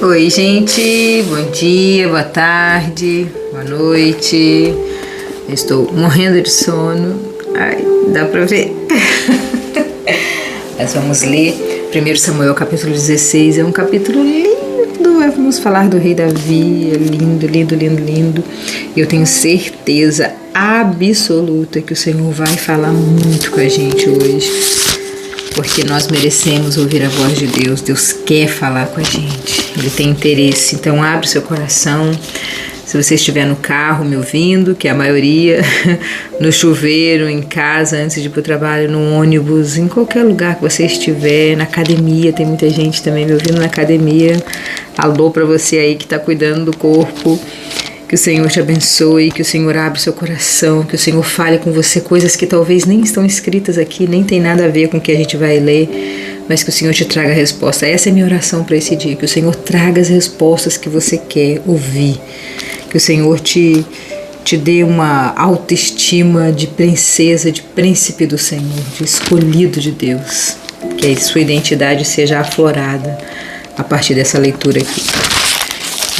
Oi, gente, bom dia, boa tarde, boa noite. Eu estou morrendo de sono. Ai, dá pra ver. Nós vamos ler 1 Samuel capítulo 16. É um capítulo lindo. Vamos falar do rei Davi. É lindo, lindo, lindo, lindo. E eu tenho certeza absoluta que o Senhor vai falar muito com a gente hoje, porque nós merecemos ouvir a voz de Deus. Deus quer falar com a gente, Ele tem interesse. Então abre seu coração. Se você estiver no carro me ouvindo, que é a maioria, no chuveiro, em casa, antes de ir para o trabalho, no ônibus, em qualquer lugar que você estiver, na academia, tem muita gente também me ouvindo na academia. Alô para você aí que está cuidando do corpo. Que o Senhor te abençoe, que o Senhor abra o seu coração, que o Senhor fale com você coisas que talvez nem estão escritas aqui, nem tem nada a ver com o que a gente vai ler, mas que o Senhor te traga a resposta. Essa é a minha oração para esse dia, que o Senhor traga as respostas que você quer ouvir, que o Senhor te dê uma autoestima de princesa, de príncipe do Senhor, de escolhido de Deus, que a sua identidade seja aflorada a partir dessa leitura aqui.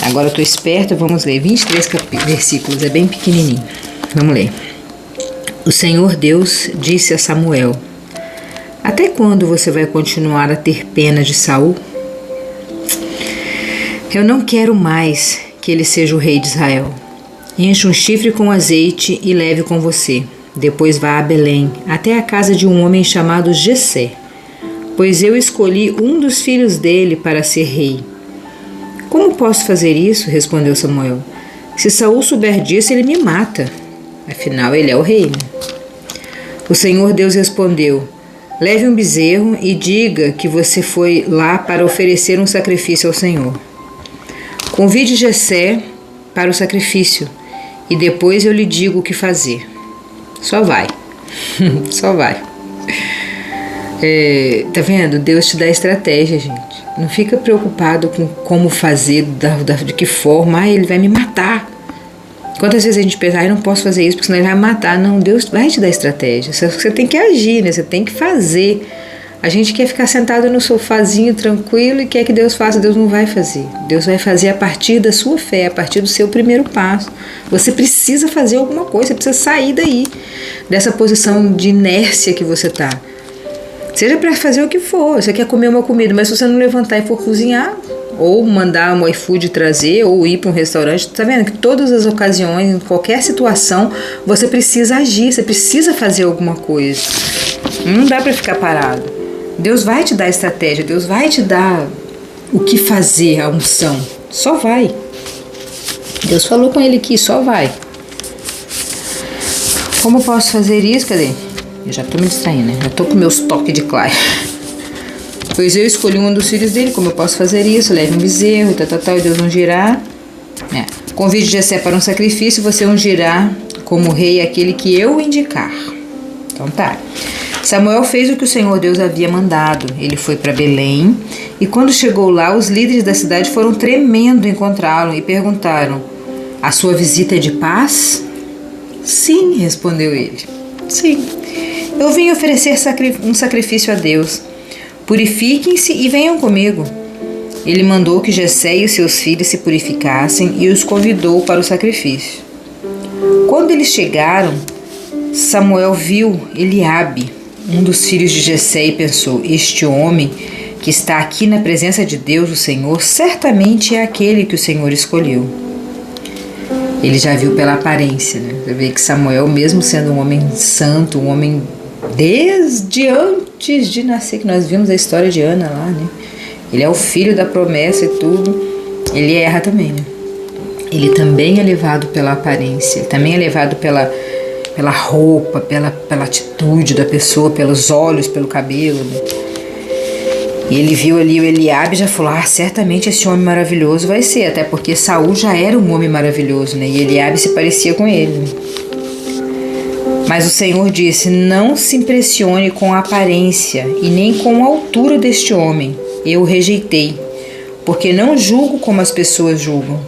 Agora eu estou esperto, vamos ler 23 versículos, é bem pequenininho. Vamos ler. O Senhor Deus disse a Samuel: até quando você vai continuar a ter pena de Saul? Eu não quero mais que ele seja o rei de Israel. Enche um chifre com azeite e leve com você. Depois vá a Belém, até a casa de um homem chamado Jessé, pois eu escolhi um dos filhos dele para ser rei. Como posso fazer isso? Respondeu Samuel. Se Saul souber disso, ele me mata. Afinal, ele é o rei. O Senhor Deus respondeu: leve um bezerro e diga que você foi lá para oferecer um sacrifício ao Senhor. Convide Jessé para o sacrifício e depois eu lhe digo o que fazer. Só vai. Só vai. Tá vendo? Deus te dá estratégia, gente. Não fica preocupado com como fazer, de que forma. Ele vai me matar. Quantas vezes a gente pensa, eu não posso fazer isso porque senão ele vai me matar. Não, Deus vai te dar estratégia. Você tem que agir, né? Você tem que fazer. A gente quer ficar sentado no sofazinho tranquilo e quer que Deus faça. Deus não vai fazer. Deus vai fazer a partir da sua fé, a partir do seu primeiro passo. Você precisa fazer alguma coisa, você precisa sair daí, dessa posição de inércia que você está. Seja para fazer o que for, você quer comer uma comida, mas se você não levantar e for cozinhar, ou mandar um iFood trazer, ou ir para um restaurante, tá vendo que todas as ocasiões, em qualquer situação, você precisa agir, você precisa fazer alguma coisa. Não dá para ficar parado. Deus vai te dar estratégia, Deus vai te dar o que fazer, a unção. Só vai. Deus falou com ele aqui, só vai. Como eu posso fazer isso? Cadê? Eu já tô me distraindo, né? Já tô com meus toques de Clay. Pois eu escolhi um dos filhos dele, como eu posso fazer isso? Leve um bezerro, e Deus ungirá. Convide Jessé para um sacrifício, você ungirá como rei aquele que eu indicar. Então tá. Samuel fez o que o Senhor Deus havia mandado. Ele foi para Belém e quando chegou lá, os líderes da cidade foram tremendo encontrá-lo e perguntaram: a sua visita é de paz? Sim, respondeu ele. Sim. Eu vim oferecer um sacrifício a Deus. Purifiquem-se e venham comigo. Ele mandou que Jessé e os seus filhos se purificassem e os convidou para o sacrifício. Quando eles chegaram, Samuel viu Eliabe, um dos filhos de Jessé, e pensou: este homem que está aqui na presença de Deus, o Senhor, certamente é aquele que o Senhor escolheu. Ele já viu pela aparência, né? Você vê que Samuel, mesmo sendo um homem santo, um homem desde antes de nascer, que nós vimos a história de Ana lá, né? Ele é o filho da promessa e tudo. Ele erra também, né? Ele também é levado pela aparência, ele também é levado pela roupa, pela atitude da pessoa, pelos olhos, pelo cabelo, né? E ele viu ali o Eliabe e já falou: certamente esse homem maravilhoso vai ser, até porque Saul já era um homem maravilhoso, né? E Eliabe se parecia com ele, né? Mas o Senhor disse: não se impressione com a aparência e nem com a altura deste homem. Eu o rejeitei, porque não julgo como as pessoas julgam.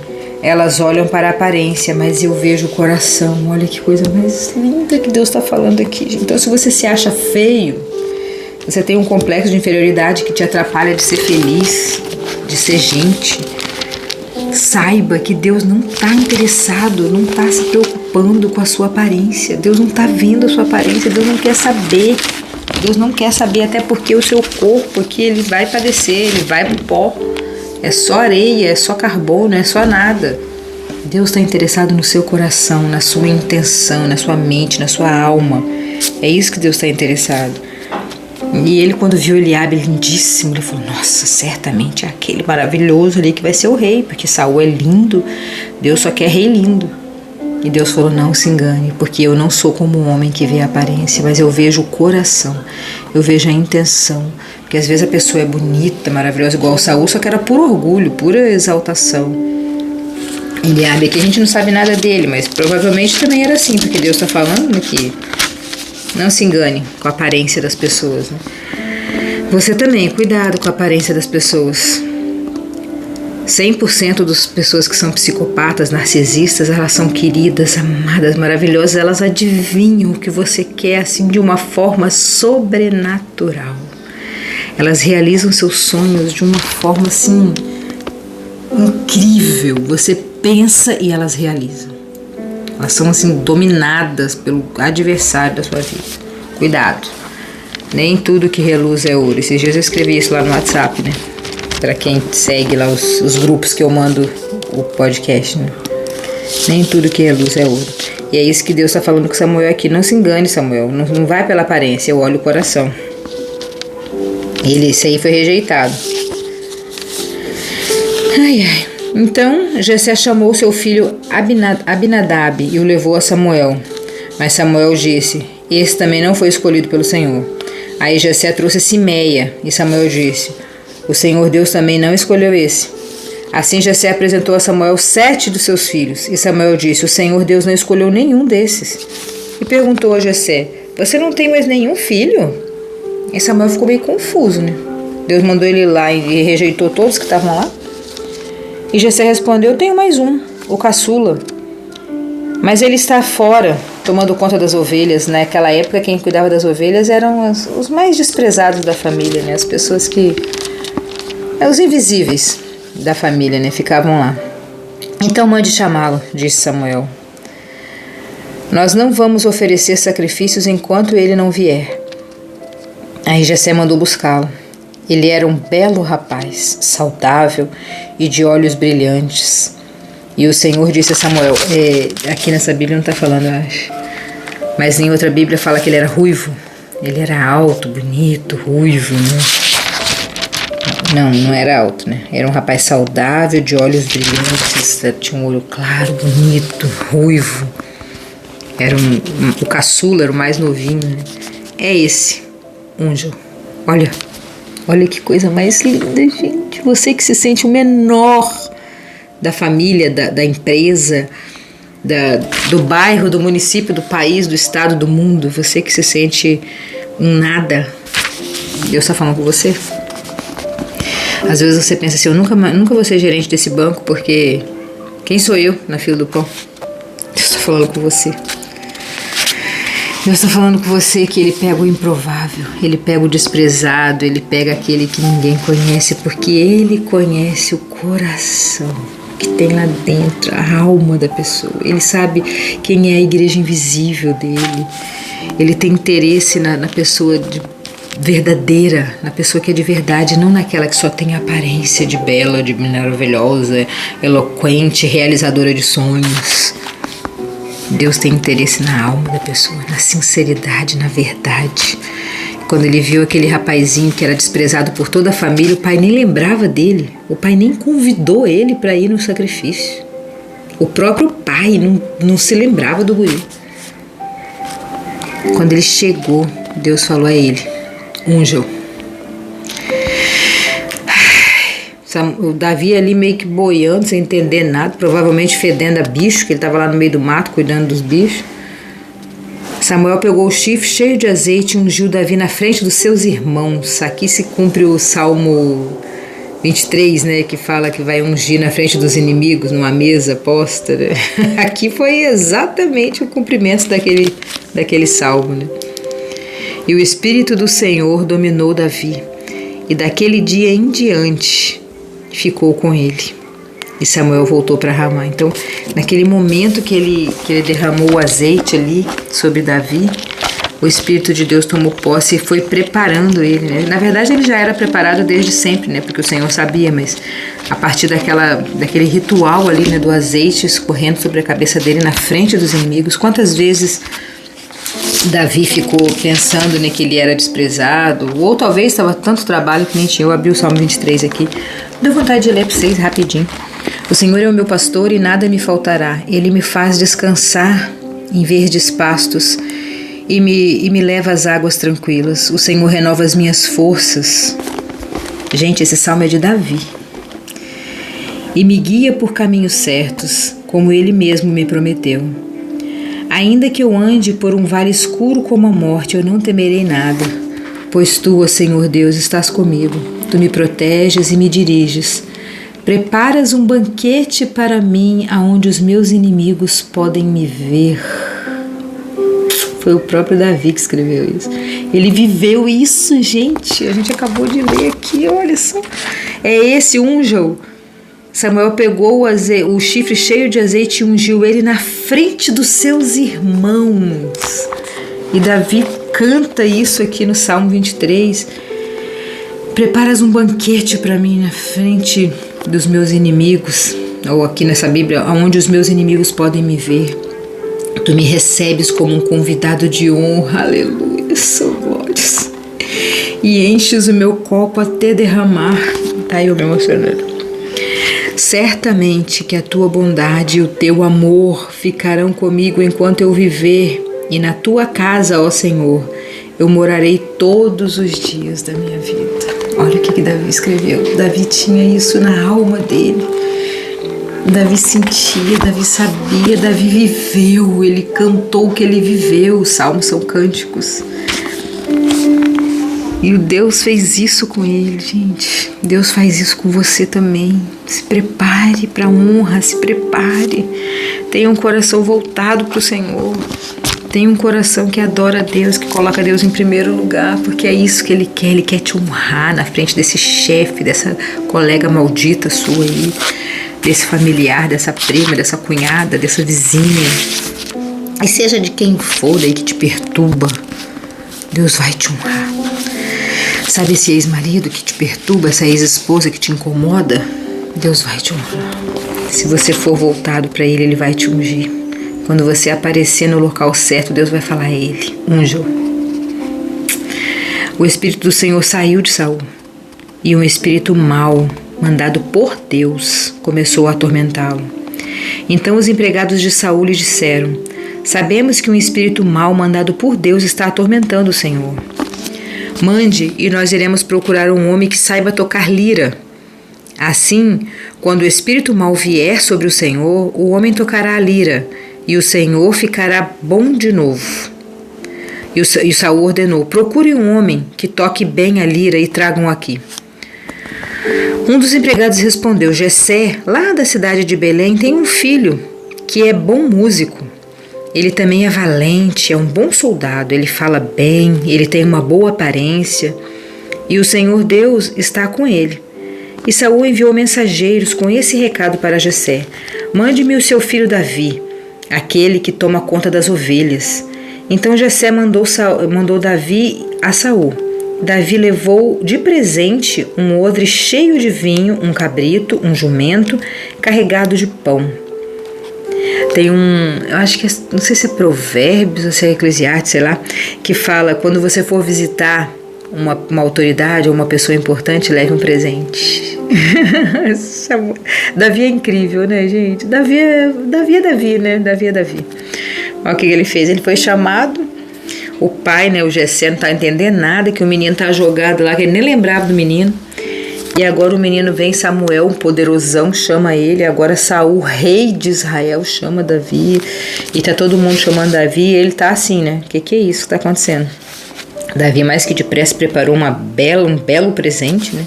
Elas olham para a aparência, mas eu vejo o coração. Olha que coisa mais linda que Deus está falando aqui, gente. Então, se você se acha feio, você tem um complexo de inferioridade que te atrapalha de ser feliz, de ser gente, Saiba que Deus não está interessado, não está se preocupando com a sua aparência. Deus não está vendo a sua aparência, Deus não quer saber. Deus não quer saber, até porque o seu corpo aqui, ele vai padecer, ele vai pro pó. É só areia, é só carbono, é só nada. Deus está interessado no seu coração, na sua intenção, na sua mente, na sua alma. É isso que Deus está interessado. E ele, quando viu Eliabe lindíssimo, ele falou: nossa, certamente é aquele maravilhoso ali que vai ser o rei, porque Saul é lindo, Deus só quer rei lindo. E Deus falou: não se engane, porque eu não sou como um homem que vê a aparência, mas eu vejo o coração, eu vejo a intenção. Porque às vezes a pessoa é bonita, maravilhosa, igual o Saul, só que era puro orgulho, pura exaltação. Eliabe aqui a gente não sabe nada dele, mas provavelmente também era assim, porque Deus está falando que não se engane com a aparência das pessoas, né? Você também, cuidado com a aparência das pessoas. 100% das pessoas que são psicopatas, narcisistas, elas são queridas, amadas, maravilhosas, elas adivinham o que você quer assim de uma forma sobrenatural. Elas realizam seus sonhos de uma forma assim incrível. Você pensa e elas realizam. Elas são assim dominadas pelo adversário da sua vida. Cuidado. Nem tudo que reluz é ouro. Esses dias eu escrevi isso lá no WhatsApp, né? Para quem segue lá os grupos que eu mando o podcast, né? Nem tudo que reluz é ouro. E é isso que Deus está falando com Samuel aqui. Não se engane, Samuel. Não vai pela aparência, eu olho o coração. Isso aí foi rejeitado. Ai, ai. Então Jessé chamou seu filho Abinadab e o levou a Samuel. Mas Samuel disse: esse também não foi escolhido pelo Senhor. Aí Jessé trouxe Simeia e Samuel disse: o Senhor Deus também não escolheu esse. Assim Jessé apresentou a Samuel 7 dos seus filhos. E Samuel disse: o Senhor Deus não escolheu nenhum desses. E perguntou a Jessé: você não tem mais nenhum filho? E Samuel ficou meio confuso, né? Deus mandou ele ir lá e rejeitou todos que estavam lá. E Jessé respondeu: eu tenho mais um, o caçula. Mas ele está fora, tomando conta das ovelhas. Naquela época, quem cuidava das ovelhas eram os mais desprezados da família, né? As pessoas que... os invisíveis da família, né? Ficavam lá. Então mande chamá-lo, disse Samuel. Nós não vamos oferecer sacrifícios enquanto ele não vier. Aí Jessé mandou buscá-lo. Ele era um belo rapaz, saudável e de olhos brilhantes. E o Senhor disse a Samuel, aqui nessa Bíblia não está falando, eu acho, mas em outra Bíblia fala que ele era ruivo. Ele era alto, bonito, ruivo, né? Não era alto, né? Era um rapaz saudável, de olhos brilhantes, tinha um olho claro, bonito, ruivo. Era o caçula, era o mais novinho, né? É esse, unja. Olha que coisa mais linda, gente. Você que se sente o menor da família, da empresa, do bairro, do município, do país, do estado, do mundo. Você que se sente um nada. Deus está falando com você? Às vezes você pensa assim, eu nunca vou ser gerente desse banco, porque quem sou eu na fila do pão? Deus está falando com você. Deus está falando com você que ele pega o improvável, ele pega o desprezado, ele pega aquele que ninguém conhece, porque ele conhece o coração que tem lá dentro, a alma da pessoa. Ele sabe quem é a igreja invisível dele. Ele tem interesse na pessoa verdadeira, na pessoa que é de verdade, não naquela que só tem a aparência de bela, de maravilhosa, eloquente, realizadora de sonhos. Deus tem interesse na alma da pessoa, na sinceridade, na verdade. Quando ele viu aquele rapazinho que era desprezado por toda a família, o pai nem lembrava dele. O pai nem convidou ele para ir no sacrifício. O próprio pai não se lembrava do guri. Quando ele chegou, Deus falou a ele, unja-o. O Davi ali meio que boiando, sem entender nada, provavelmente fedendo a bicho, que ele estava lá no meio do mato cuidando dos bichos. Samuel pegou o chifre cheio de azeite e ungiu Davi na frente dos seus irmãos. Aqui se cumpre o Salmo 23, né, que fala que vai ungir na frente dos inimigos numa mesa posta, né? Aqui foi exatamente o cumprimento daquele salmo, né? E o Espírito do Senhor dominou Davi, e daquele dia em diante ficou com ele. E Samuel voltou para Ramá. Então, naquele momento que ele derramou o azeite ali sobre Davi, o Espírito de Deus tomou posse e foi preparando ele, né? Na verdade, ele já era preparado desde sempre, né? Porque o Senhor sabia, mas a partir daquele ritual ali, né? Do azeite escorrendo sobre a cabeça dele na frente dos inimigos. Quantas vezes Davi ficou pensando, né, que ele era desprezado, ou talvez estava tanto trabalho que nem tinha. Eu abri o Salmo 23 aqui. Deu vontade de ler para vocês rapidinho. O Senhor é o meu pastor e nada me faltará. Ele me faz descansar em verdes pastos e me leva às águas tranquilas. O Senhor renova as minhas forças. Gente, esse salmo é de Davi. E me guia por caminhos certos, como ele mesmo me prometeu. Ainda que eu ande por um vale escuro como a morte, eu não temerei nada, pois tu, ó Senhor Deus, estás comigo. Tu me proteges e me diriges. Preparas um banquete para mim, aonde os meus inimigos podem me ver. Foi o próprio Davi que escreveu isso. Ele viveu isso, gente. A gente acabou de ler aqui, olha só. É esse, unja-o. Samuel pegou o chifre cheio de azeite e ungiu ele na frente dos seus irmãos. E Davi canta isso aqui no Salmo 23. Preparas um banquete para mim na frente dos meus inimigos, ou aqui nessa Bíblia, onde os meus inimigos podem me ver. Tu me recebes como um convidado de honra, aleluia, sou glórias. E enches o meu copo até derramar. Tá eu me emocionando. Certamente que a tua bondade e o teu amor ficarão comigo enquanto eu viver, e na tua casa, ó Senhor, eu morarei todos os dias da minha vida. Olha o que Davi escreveu. Davi tinha isso na alma dele. Davi sentia, Davi sabia, Davi viveu, ele cantou o que ele viveu. Os salmos são cânticos. E o Deus fez isso com ele, gente. Deus faz isso com você também. Se prepare para a honra, se prepare. Tenha um coração voltado para o Senhor. Tenha um coração que adora a Deus, que coloca Deus em primeiro lugar, porque é isso que Ele quer te honrar na frente desse chefe, dessa colega maldita sua aí, desse familiar, dessa prima, dessa cunhada, dessa vizinha. E seja de quem for daí que te perturba, Deus vai te honrar. Sabe esse ex-marido que te perturba, essa ex-esposa que te incomoda? Deus vai te honrar. Se você for voltado para Ele, Ele vai te ungir. Quando você aparecer no local certo, Deus vai falar a ele, unja-o. O Espírito do Senhor saiu de Saul, e um espírito mau, mandado por Deus, começou a atormentá-lo. Então os empregados de Saul lhe disseram: sabemos que um espírito mau mandado por Deus está atormentando o Senhor. Mande, e nós iremos procurar um homem que saiba tocar lira. Assim, quando o espírito mau vier sobre o Senhor, o homem tocará a lira, e o Senhor ficará bom de novo. E Saul ordenou: procure um homem que toque bem a lira e tragam aqui. Um dos empregados respondeu: Jessé, lá da cidade de Belém, tem um filho que é bom músico. Ele também é valente, é um bom soldado, ele fala bem, ele tem uma boa aparência, e o Senhor Deus está com ele. E Saul enviou mensageiros com esse recado para Jessé: mande-me o seu filho Davi, aquele que toma conta das ovelhas. Então Jessé mandou Davi a Saul. Davi levou de presente um odre cheio de vinho, um cabrito, um jumento, carregado de pão. Tem eu acho que não sei se é Provérbios ou se é Eclesiastes, sei lá, que fala: quando você for visitar uma autoridade ou uma pessoa importante, leve um presente. Davi é incrível, né, gente? Davi é Davi, né? Davi é Davi. Olha o que ele fez. Ele foi chamado. O pai, né, o Jessé, não tá entendendo nada, que o menino tá jogado lá, que ele nem lembrava do menino. E agora o menino vem, Samuel, um poderosão, chama ele. Agora Saul, rei de Israel, chama Davi. E tá todo mundo chamando Davi. E ele tá assim, né? O que é isso que tá acontecendo? Davi, mais que depressa, preparou um belo presente, né,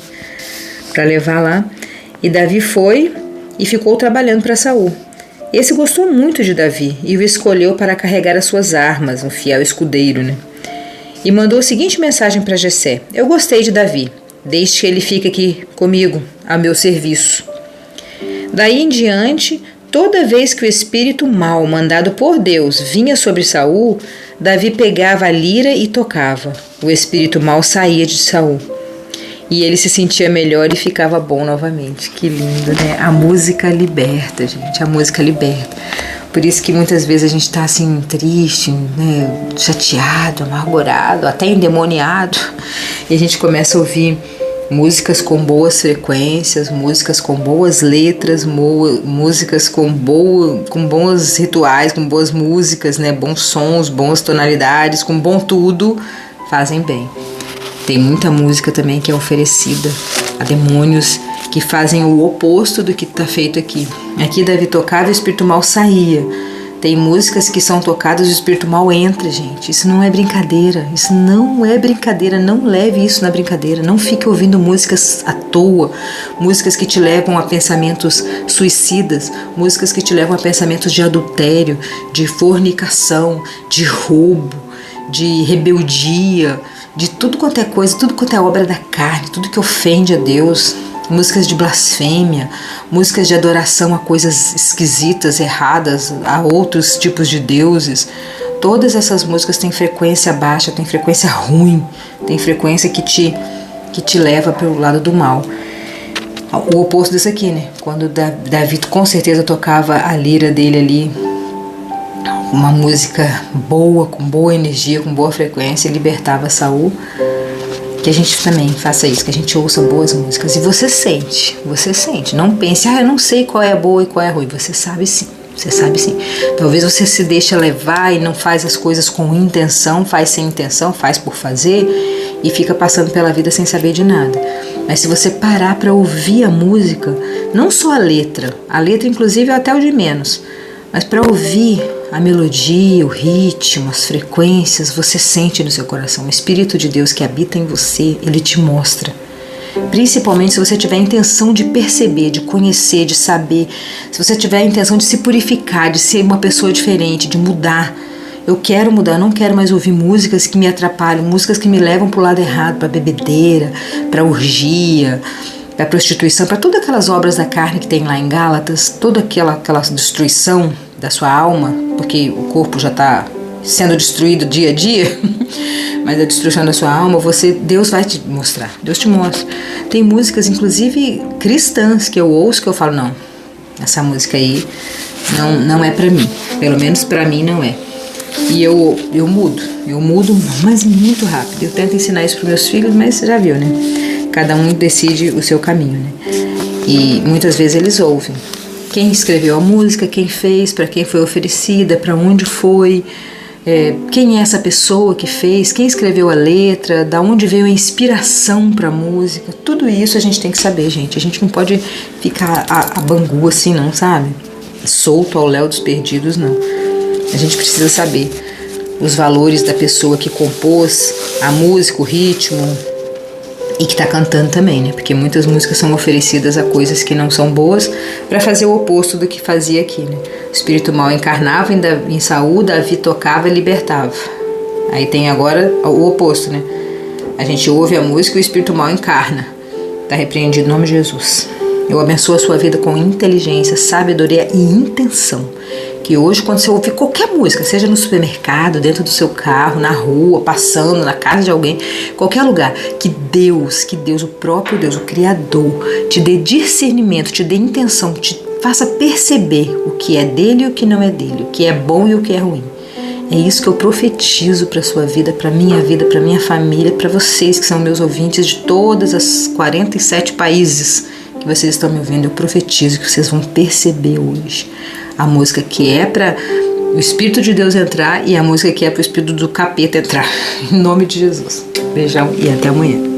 para levar lá. E Davi foi e ficou trabalhando para Saul. Esse gostou muito de Davi e o escolheu para carregar as suas armas, um fiel escudeiro, né? E mandou a seguinte mensagem para Jessé: eu gostei de Davi, deixe que ele fique aqui comigo, a meu serviço. Daí em diante, toda vez que o espírito mau mandado por Deus vinha sobre Saul, Davi pegava a lira e tocava. O espírito mau saía de Saul. E ele se sentia melhor e ficava bom novamente. Que lindo, né? A música liberta, gente. A música liberta. Por isso que muitas vezes a gente está assim, triste, né? Chateado, amargurado, até endemoniado. E a gente começa a ouvir músicas com boas frequências, músicas com boas letras, músicas com bons rituais, com boas músicas, né? Bons sons, boas tonalidades, com bom tudo, fazem bem. Tem muita música também que é oferecida a demônios que fazem o oposto do que está feito aqui. Aqui Davi tocava e o espírito mau saía. Tem músicas que são tocadas e o espírito mau entra, gente. Isso não é brincadeira. Isso não é brincadeira. Não leve isso na brincadeira. Não fique ouvindo músicas à toa. Músicas que te levam a pensamentos suicidas. Músicas que te levam a pensamentos de adultério, de fornicação, de roubo, de rebeldia, de tudo quanto é coisa, tudo quanto é obra da carne, tudo que ofende a Deus. Músicas de blasfêmia, músicas de adoração a coisas esquisitas, erradas, a outros tipos de deuses. Todas essas músicas têm frequência baixa, têm frequência ruim, têm frequência que te leva para o lado do mal. O oposto disso aqui, né? Quando Davi com certeza tocava a lira dele ali, uma música boa, com boa energia, com boa frequência, libertava Saul. Que a gente também faça isso, que a gente ouça boas músicas. E você sente. Não pense, eu não sei qual é a boa e qual é a ruim. Você sabe sim. Talvez você se deixe levar e não faz as coisas com intenção, faz sem intenção, faz por fazer e fica passando pela vida sem saber de nada. Mas se você parar para ouvir a música, não só a letra inclusive é até o de menos, mas para ouvir a melodia, o ritmo, as frequências, você sente no seu coração. O Espírito de Deus que habita em você, ele te mostra. Principalmente se você tiver a intenção de perceber, de conhecer, de saber. Se você tiver a intenção de se purificar, de ser uma pessoa diferente, de mudar. Eu quero mudar, não quero mais ouvir músicas que me atrapalham, músicas que me levam para o lado errado, para bebedeira, para orgia, para prostituição, para todas aquelas obras da carne que tem lá em Gálatas, toda aquela destruição da sua alma, porque o corpo já está sendo destruído dia a dia, mas a destruição da sua alma, Deus vai te mostrar, Deus te mostra. Tem músicas, inclusive cristãs, que eu ouço, que eu falo, não, essa música aí não é pra mim, pelo menos pra mim não é. E eu mudo, mas muito rápido. Eu tento ensinar isso pros meus filhos, mas você já viu, né? Cada um decide o seu caminho, né? E muitas vezes eles ouvem. Quem escreveu a música, quem fez, para quem foi oferecida, para onde foi, quem é essa pessoa que fez, quem escreveu a letra, da onde veio a inspiração para a música. Tudo isso a gente tem que saber, gente. A gente não pode ficar a bangu assim, não, sabe? Solto ao léu dos perdidos, não. A gente precisa saber os valores da pessoa que compôs a música, o ritmo, e que está cantando também, né? Porque muitas músicas são oferecidas a coisas que não são boas para fazer o oposto do que fazia aqui, né? O espírito mau encarnava em Saul, Davi tocava e libertava. Aí tem agora o oposto, né? A gente ouve a música e o espírito mau encarna. Está repreendido em nome de Jesus. Eu abençoo a sua vida com inteligência, sabedoria e intenção. Que hoje, quando você ouvir qualquer música, seja no supermercado, dentro do seu carro, na rua, passando, na casa de alguém, qualquer lugar, que Deus, o próprio Deus, o Criador, te dê discernimento, te dê intenção, te faça perceber o que é dele e o que não é dele, o que é bom e o que é ruim. É isso que eu profetizo para a sua vida, para a minha vida, para a minha família, para vocês que são meus ouvintes de todas as 47 países que vocês estão me ouvindo. Eu profetizo que vocês vão perceber hoje a música que é para o Espírito de Deus entrar e a música que é para o Espírito do capeta entrar. Em nome de Jesus. Beijão e até amanhã.